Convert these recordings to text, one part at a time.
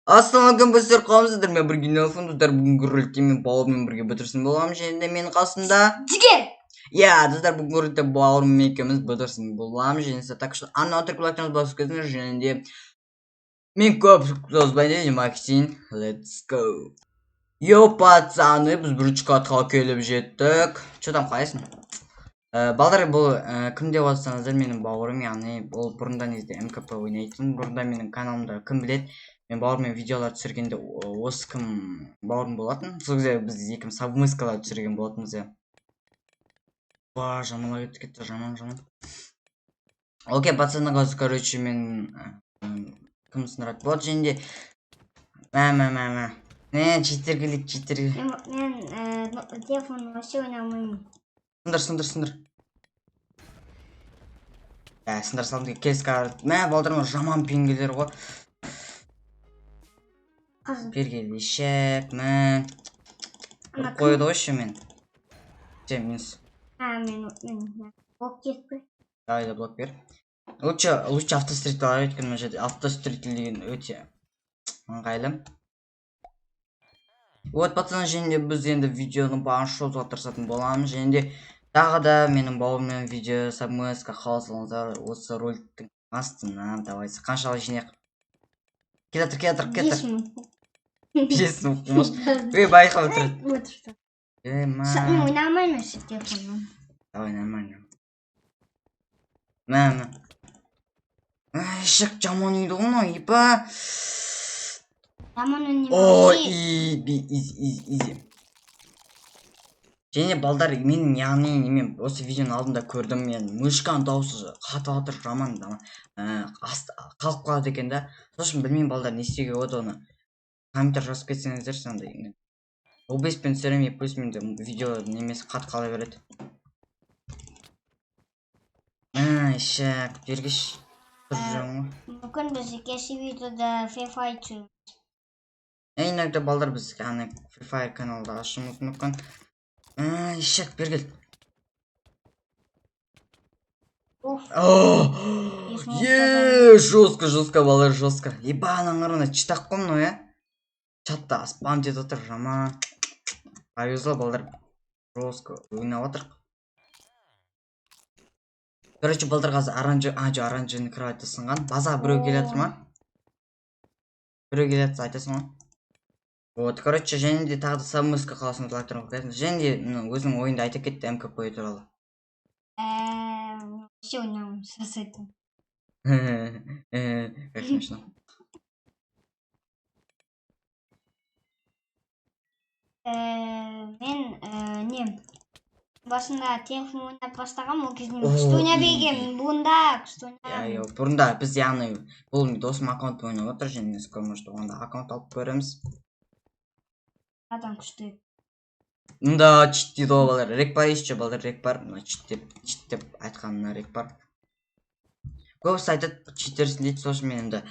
Ассалаумағалейкум достар, қалайсыздар? Мен бірге телефон достар, бүгінгі роликте мен бауырыммен бірге бітірсін боламын, және де менің қасымда Жігер. Иә, достар, бүгінгі роликте бауырыммен екеуміз бітірсін боламыз, және де так что ана отырып лайктарыңызды басып кетіңіздер, және де мен көп созбай Максим, let's go. Йо, пацаны, біз бірінші катқа келіп жеттік. Че там қалайсың? Балдар, бұл кім деп отырсаңыздар, менің бауырым, яғни ол бұрындан кезде МКП ойнайтын, бұрында менің каналымда кім біледі, мен бауырыммен видеолар түсіргенде осы кім бауырым болатын. Сол кезде біз екеуміз совмыскалар түсірген болатынбыз, иә. Ба, жаман кетті, жаман. Окей, пацаны, қазір, короче, мен кім сындырады болады, және де мә, читерге. Мен телефон вообще ойнамаймын. Сындыр. Сындыр салдым деп келіскар. Мә, балдарыма жаман пенгелер ғой. Пергелешек, мә. Қойды ғой ше мен. Минус. Мен блок кетті. Давай да блок бер. Лучше автостритл алайық, өйткені мына жерде автостритл деген өте ыңғайлы. Вот, пацаны, және де біз енді видеоны барынша созуға тырысатын боламыз, және де тағы да менің бауырыммен видео совместка қаласаңыздар осы роликтің астына давайте қаншалық жинақ. Келатыр. 5 мың қумаш. Байқап отырады. Мен ойнамаймын ше телефоннан. Давай, нормально. Мә. Шық жаман үйді ғой, ипа. Жаман өнеме. О, изи. Және балдар, мен яғни немен осы видеоның алдында көрдім, мен мышканың дауысы қатып жатыр, жаман қалып қалады екен да. Сосын білмеймін балдар, не істеуге болады оны. Комментар жазып кетсеңіздер сондай. OBS-пен түсіремей, плюс менде видео немесі қатып қала береді. Шак, бергіш. Мүмкін біз екінші видеода Free Fire түсіреміз. Иногда балдар біз Free Fire каналда ашуымыз мүмкін. Шак, бергіл. Жестко, балдар, жестко. Ебаның ұрына читақ қой мынау, я? Чатта спам дед отыр, жаман. Повезло, балдар. Жестко ойнап отыр. Короче, балдар қазір оранжевый кроватьта сынған. База біреу келетір ма? Біреу келетірсе айтасың ма? Вот, короче, және де тағы да совместка қаласыңыз лайктарыңызды қоясыңыз. Және де өзінің ойында айта кетті МКП туралы. Вообще ойнамаймын, сразу айтамын. Как смешно. Мен басында телефон ойнап бастағам, ол кезде мен күшті ойнап егем, бұрында біз яғни бұл досым аккаунтпен ойнап отыр, және скоро может онда аккаунт алып көреміз. Адам күшті. Мында чит дейді ғой балдар, рек бар еще балдар, рек бар. Чит деп айтқанына рек бар. Көбісі айтады читерсің дейді, сосын мен енді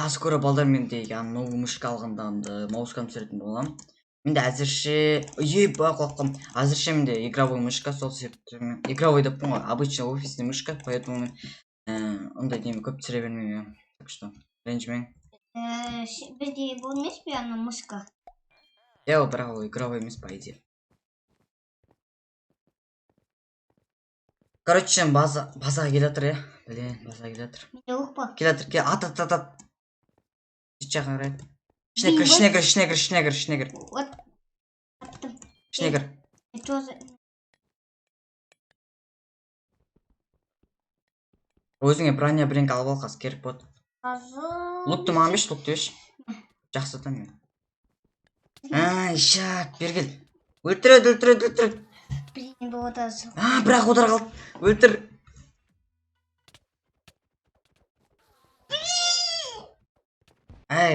скоро балдар менде новый мышка алғанда маускам түсіретін боламын. Менде әзірше, құлаққым, әзірше менде игровой мышка, сол себепті игровой деп ғой, обычно офисный мышка, поэтому мен ондай деме көп түсіре бермеймін. Так что, ренжімең. Бізде бұл емес пе ана мышка? Ол бірақ ол игровой емес, по идее. Короче, базаға келатыр, я? Блин, базаға келатыр. Менде оқ па? Келатыр, ат. Жақын қарайды. Шнегір. Вот. Аттым. Шнегір. Өзіңе броня бренк алып ал, қаз керек болады. Лукты маған беш, лук деш. Жақсы атам мен. Шак, бергіл. Өлтіреді. Блин, бұл отасы. Бірақ одар қалды. Өлтір.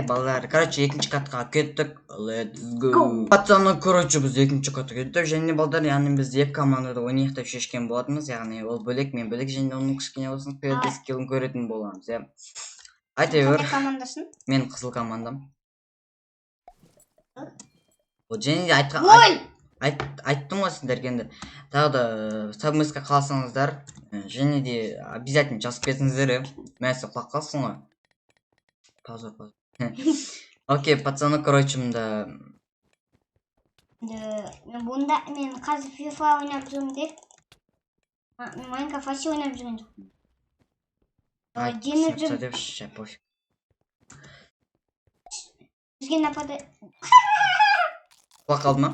Балдар, короче, екінші катқа кеттік. Let's go. Пацаны, короче, біз екінші катқа кеттік. Және балдар, яғни біз екі командада ойнайық деп шешкен болатынбыз. Яғни ол бөлек, мен бөлек, және оның кішкене болсын, қиылды скиллін көретін боламыз. Айта бер. Қандай командасың? Мен қызыл командам. Және де айттым ғой сіздерге енді. Тағы да совместка қаласаңыздар, және де обязательно жазып кетіңіздер. Мәсі құлақ қалсын ғой. Пауза. Окей, пацаны, короче, мында мен қазір FIFA ойнап жүрмін де. Мен Майнкрафт вообще ойнап жүрген жоқпын. Жеңіп жүрмін. Вообще пофиг. Бізге нападай. Құлақ қалды ма?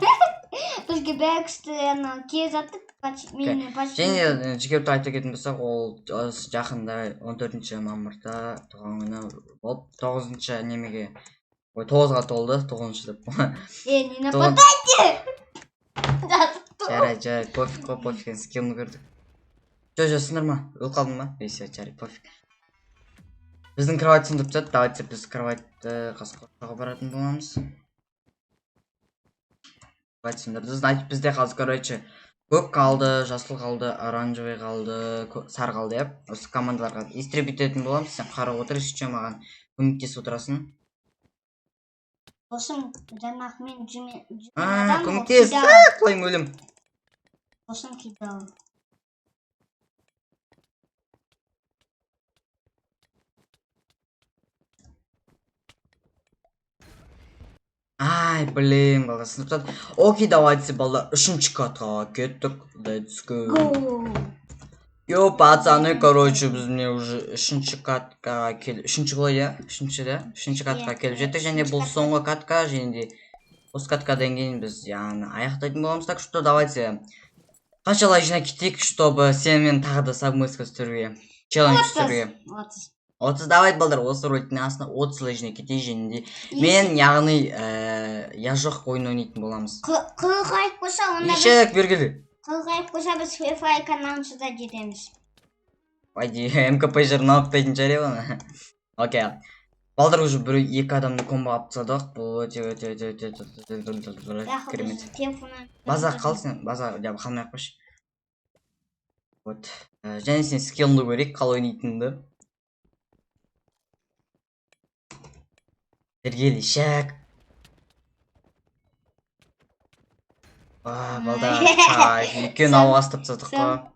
Бізге бәрі ана келе жатты. Мені почти. Және жігерді айта кететін болсақ, ол жақында 14 мамырда туған күні болып, 9-шы немеге, 9-ға толды, 9-шы деп. Не нападайте! Жарай, пофиг қой, пофиг, скилны көрдік. Жо, сындырма, өліп қалдың ба? Бейсе, жарай, пофиг. Біздің кровать сындырып жатты, давайте біз кроватьты қасқоршаға баратын боламыз. Кровать сындырды, значит, бізде қазір, короче, көк қалды, жасыл қалды, оранжевый қалды, сары қалды, еп. Осы командаларға истребить ететін боламыз. Сен қарап отыр, үшінші маған көмектесіп отырасың. Досым, жаңақ мен көмектес, қойым өлім. Досым кидал. Ай, блин, балдар, сыныптан. Окей, давайте, балдар, 3-ші катқа кеттік. Let's go. Йо, пацаны, короче, біз міне уже 3-ші катқа келіп, 3-ші ғой, я? 3-ші катқа келіп жеттік, және бұл соңғы катқа, және де осы каткадан кейін біз яғни аяқтайтын боламыз. Так что давайте қаншалай жинап кетейік, чтобы сенімен тағы да совместка түсіруге, челлендж түсіруге. 30 давай, балдар, осы роликтің астына 30-лай жинап кетейік, және де мен яғни я жоқ ойын ойнайтын боламыз. Қырғайып болса, онда Ешек бергілі. Қырғайып болса, біз FIFA каналымызда да жетеміз. Айди, МКП жерін алып жария оны. Окей. Балдар уже екі адамды комбо алып тастадық. Бұл өте керемет. База қалсын, база қалмай ақ қойшы. Вот. Және сен скиллыңды көрейік, қалай ойнайтыныңды. Бергел, ешек. Балдар, екеуін ауға астып тастадық қой.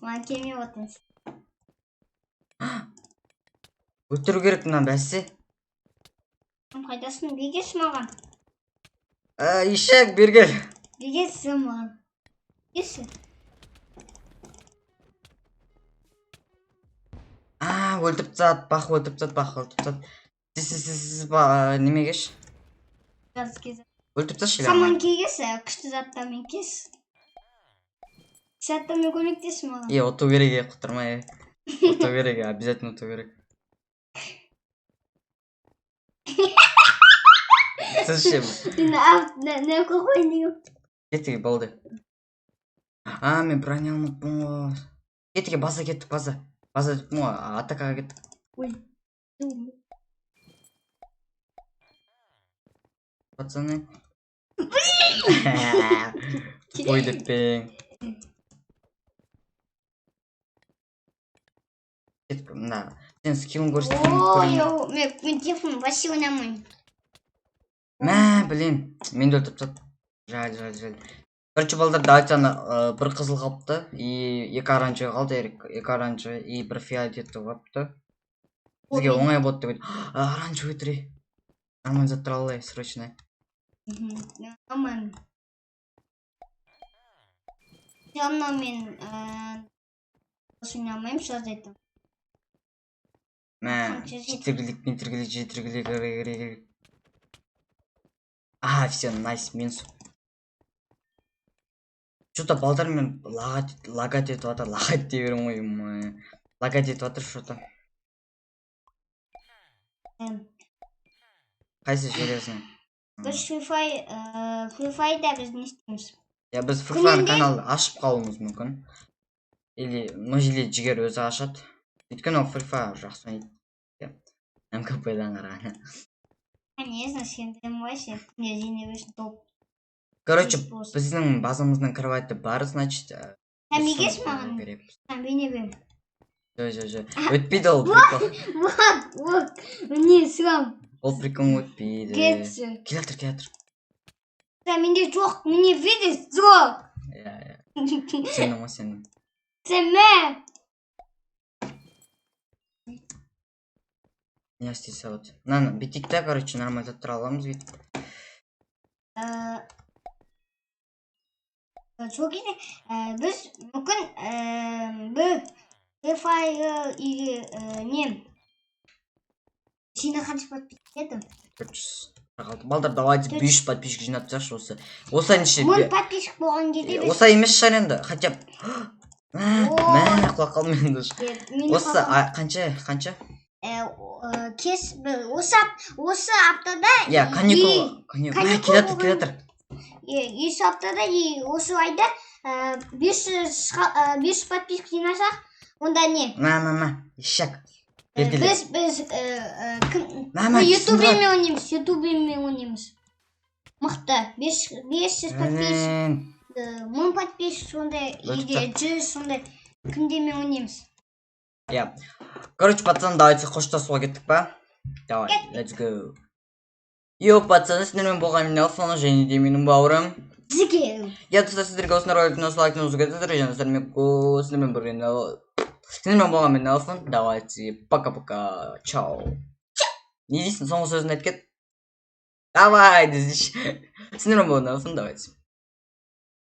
Маған келмей отырсың. Өттіру керек мынан бәссе. Қайдасың, бергесің маған. Ешек, бергел. Бергесің маған. Бергесің. Өлтіріп тастады, бақ өлтіріп тастады. Неме кеш? Өлтіріп тасташы. Саман кегесі, күшті заттармен кес. Заттармен көмектесің маған. Оту керек, құттырмай. Оту керек, обязательно оту керек. Слушай, не қойын деген. Кетіге болды. Мен броня алмаппын ғой. Кетіге база кеттік, база. База деппін ғой, атакаға кеттік. Ой. Пацаны. Ой деппен. Кеттік, мына. Сен скиллын көрсеткен көрін. Мен телефон вообще ойнамайын. Блин, мен де өлтіріп тастады. Жал. Короче, балдар, давайте ана бір қызыл қалыпты, и екі оранжевый қалды, екі оранжевый, и бір фиолетовый қалыпты. Бізге оңай болды деп. Оранжевый өтірей. Нормально заттар алай, срочно. Нормально. Темно мен ойнамайым, сразу айтам. Жетіргілік. Все, найс, минус. Что-то балдар мен лагать етіп атыр, лагать дей берем ғой. Лагать етіп атыр, что-то. Қайсы жересің? Біз FIFA-да біз не істейміз? Біз FIFA канал ашып қалуымыз мүмкін. Или мына жігер өзі ашады. Өйткені ол FIFA жақсы ойнайды. МКП-дан қарағанда. Конечно, сен демайсың, не жинебесін топ. Короче, біздің базамыздың кровати бар, значит. Сен бегесің маған? Сен бейнебем. Жо. Өтпейді ол прикол. Вот, не сұрам. Ол прикол өтпейді. Кетші. Келатыр. Сен менде жоқ, мене видес жоқ. Сенің. Сен ме? не істесе вот. Мынаны бүйтейік та, короче, нормальдаттыра аламыз бүйтіп. Сол кезде біз мүмкін бір файл или не сені қанша подписчик еді? 400. Балдар, давайте 500 подписчик жинап тастайықшы осы айнше. 1000 подписчик болған кезде осы ай емес шығар енді, хотя бы. Мә, құлап қалдым енді. Осы қанша? Осы аптада каникул келатыр. Осы аптада осы айда 500 подписчик жинасақ, онда не? Ешек. Біз ютубемен ойнаймыз. Мықты. 500 подписчик, 1000 подписчик сондай, или 100 сондай кімдемен ойнаймыз. Короче, пацаны, давайте қоштасуға кеттік па? Давай, let's go. Йо, пацаны, сіздермен болған мен Алфаны, және де менің бауырым Зіке. Сіздерге осындай роликтің осы лайктыңызды кетіңіздер, және сіздермен болған мен Алфан. Давайте, пока-пока, чао. Не дейсің, соңғы сөзін айтып кет? Давай, сіздермен болған Алфан, давайте.